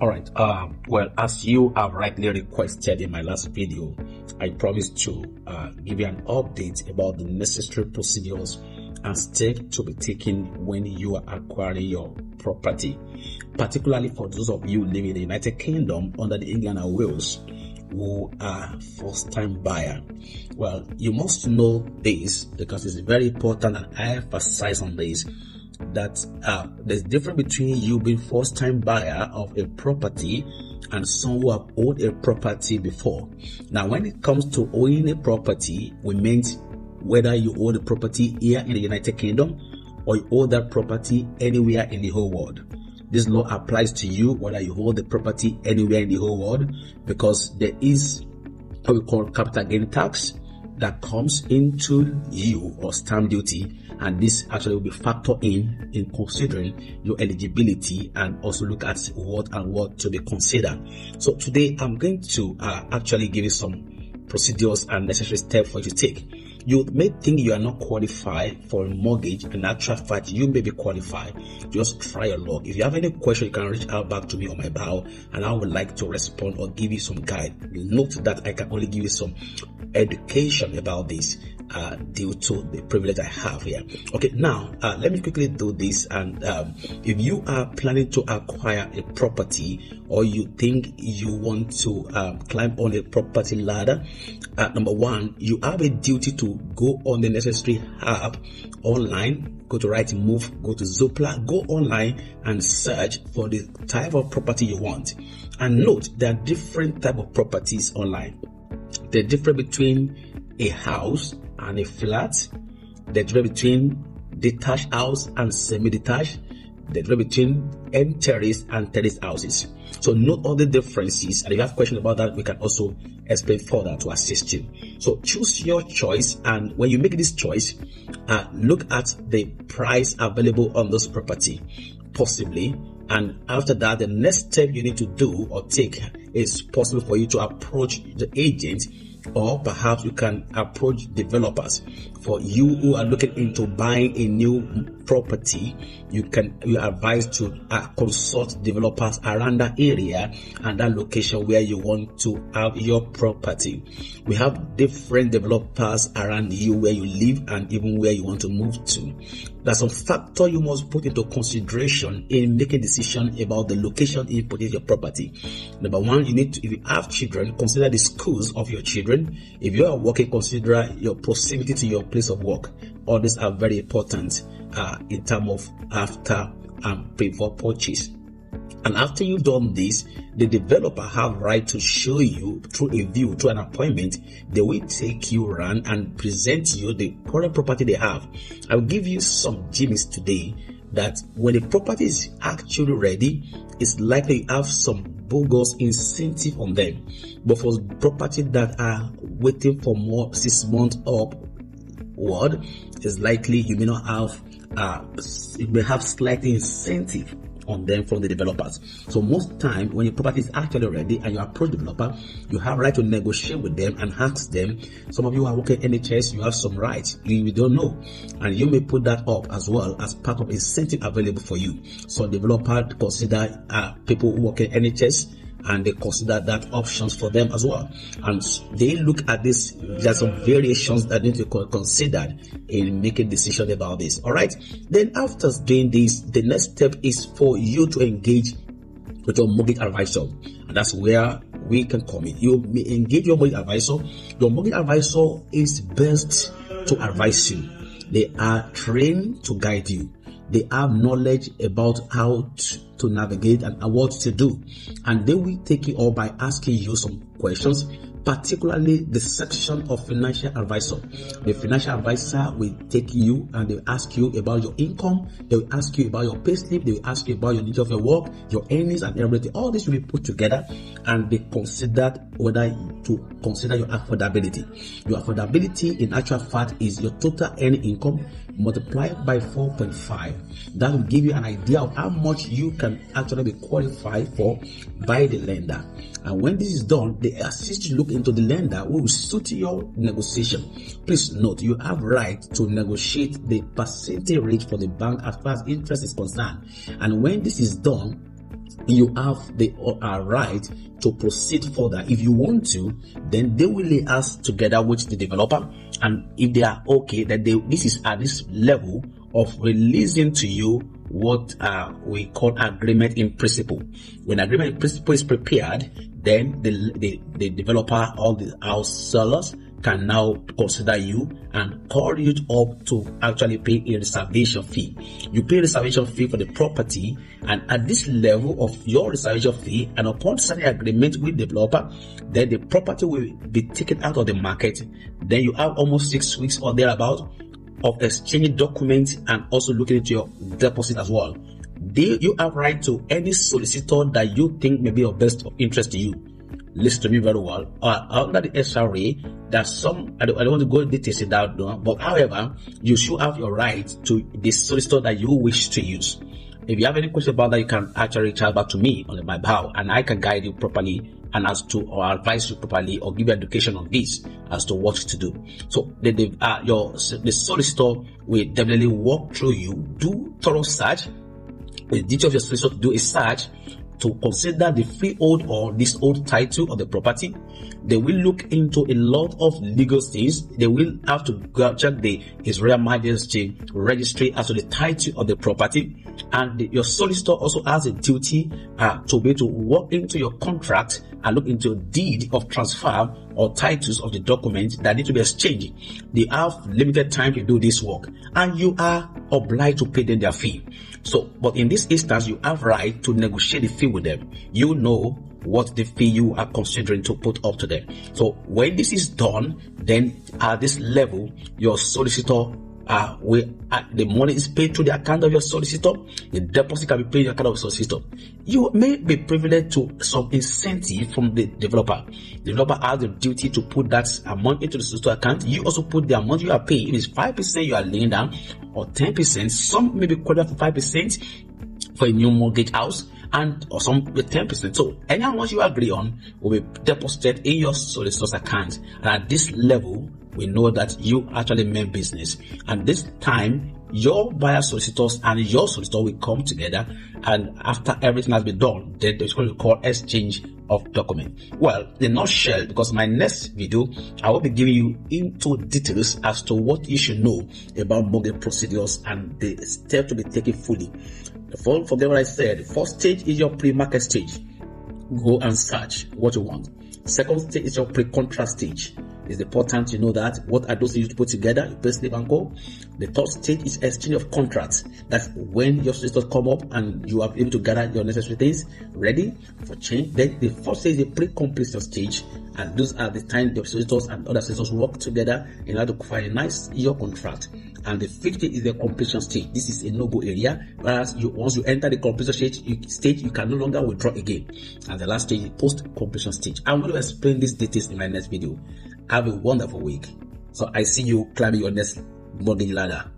All right. Well, as you have rightly requested in my last video, I promised to give you an update about the necessary procedures and steps to be taken when you are acquiring your property, particularly for those of you living in the United Kingdom under the England and Wales who are first-time buyer. Well, you must know this because it's very important, and I emphasize on this, that there's difference between you being first-time buyer of a property and someone who have owned a property before. Now, when it comes to owning a property, we meant whether you own the property here in the United Kingdom or you own that property anywhere in the whole world. This law applies to you whether you hold the property anywhere in the whole world, because there is what we call capital gain tax that comes into you, or stamp duty, and this actually will be factored in considering your eligibility, and also look at what to be considered. So today I'm going to actually give you some procedures and necessary steps for you to take. You may think you are not qualified for a mortgage. In actual fact, you may be qualified. Just try your luck. If you have any question, you can reach out back to me on my bio, and I would like to respond or give you some guide. Note that I can only give you some education about this due to the privilege I have here. Okay, now let me quickly do this. And if you are planning to acquire a property, or you think you want to climb on a property ladder, number one, you have a duty to go on the necessary app online. Go to Rightmove, go to Zoopla, go online and search for the type of property you want. And note, there are different type of properties online. The difference between a house and a flat, the difference between detached house and semi-detached, the difference between end terrace and terrace houses. So note all the differences, and if you have questions about that, we can also explain further to assist you. So choose your choice, and when you make this choice, look at the price available on this property, possibly. And after that, the next step you need to do or take is possible for you to approach the agent, or perhaps you can approach developers. For you who are looking into buying a new property, you are advised to consult developers around that area and that location where you want to have your property. We have different developers around you where you live and even where you want to move to. There's some factor you must put into consideration in making decision about the location you put in your property. Number one, you need to, if you have children, consider the schools of your children. If you are working, consider your proximity to your place of work. All these are very important in terms of after and before purchase. And after you've done this, the developer have right to show you through a view, through an appointment. They will take you around and present you the current property they have. I'll give you some gems today that when the property is actually ready, it's likely you have some bogus incentive on them. But for property that are waiting for more 6 months upward, it's likely you may not have you may have slight incentive on them from the developers. So most time when your property is actually ready and you approach the developer, you have right to negotiate with them and ask them. Some of you are working NHS, you have some rights you don't know, and you may put that up as well as part of incentive available for you. So developer consider people who work in NHS, and they consider that options for them as well. And they look at this. There are some variations that need to be considered in making decisions about this. All right. Then after doing this, the next step is for you to engage with your mortgage advisor, and that's where we can come in. You may engage your mortgage advisor. Your mortgage advisor is best to advise you. They are trained to guide you. They have knowledge about how to navigate and what to do, and they will take you all by asking you some questions, particularly the section of financial advisor. The financial advisor will take you and they will ask you about your income, they will ask you about your payslip, they will ask you about your nature of your work, your earnings and everything. All this will be put together and they considered whether to consider your affordability. Your affordability in actual fact is your total earning income multiplied by 4.5. That will give you an idea of how much you can actually be qualified for by the lender. And when this is done, they assist you to look into the lender who will suit your negotiation. Please note, you have right to negotiate the percentage rate for the bank as far as interest is concerned. And when this is done, you have the right to proceed further. If you want to, then they will liaise together with the developer, and if they are okay, that this is at this level of releasing to you what we call agreement in principle. When agreement in principle is prepared, then the developer or the house sellers can now consider you and call you up to actually pay a reservation fee. You pay a reservation fee for the property, and at this level of your reservation fee, and upon signing agreement with the developer, then the property will be taken out of the market. Then you have almost 6 weeks or thereabout of exchanging documents and also looking into your deposit as well. You have right to any solicitor that you think may be of best of interest to you. Listen to me very well. Under the SRA, there's some, I don't want to go into details in that, but however, you should have your right to the solicitor that you wish to use. If you have any question about that, you can actually reach out back to me on my bio, and I can guide you properly and as to, or advise you properly, or give you education on this as to what to do. So the solicitor will definitely walk through you, do thorough search. The duty of your solicitor to do a search to consider the freehold or leasehold title of the property. They will look into a lot of legal things. They will have to go check His Royal Majesty registry as to the title of the property. And your solicitor also has a duty to be able to walk into your contract and look into a deed of transfer or titles of the documents that need to be exchanged. They have limited time to do this work, and you are obliged to pay them their fee. So, but in this instance, you have right to negotiate the fee with them. You know what the fee you are considering to put up to them. So when this is done, then at this level, your solicitor the money is paid to the account of your solicitor. The deposit can be paid to the account of your solicitor. You may be privileged to some incentive from the developer. The developer has the duty to put that amount into the solicitor account. You also put the amount you are paying. If it's 5% you are laying down, or 10%, some may be qualified for 5% for a new mortgage house, and or some with 10%. So any amount you agree on will be deposited in your solicitor's account. And at this level, we know that you actually mean business. And this time, your buyer solicitors and your solicitor will come together, and after everything has been done, then there's what we call exchange of document. Well, in a nutshell, because my next video, I will be giving you into details as to what you should know about mortgage procedures and the steps to be taken fully. Forget what I said. First stage is your pre-market stage. Go and search what you want. Second stage is your pre-contract stage. It's important to know that. What are those things you put together? You pay slip and go. The third stage is exchange of contracts. That's when your solicitors come up and you are able to gather your necessary things ready for change. Then the fourth stage is the pre-completion stage, and those are the time the solicitors and other solicitors work together in order to finalize your contract. And the fifth stage is the completion stage. This is a no-go area, whereas once you enter the completion stage, you can no longer withdraw again. And the last stage is post-completion stage. I'm going to explain these details in my next video. Have a wonderful week. So I see you climbing your next mortgage ladder.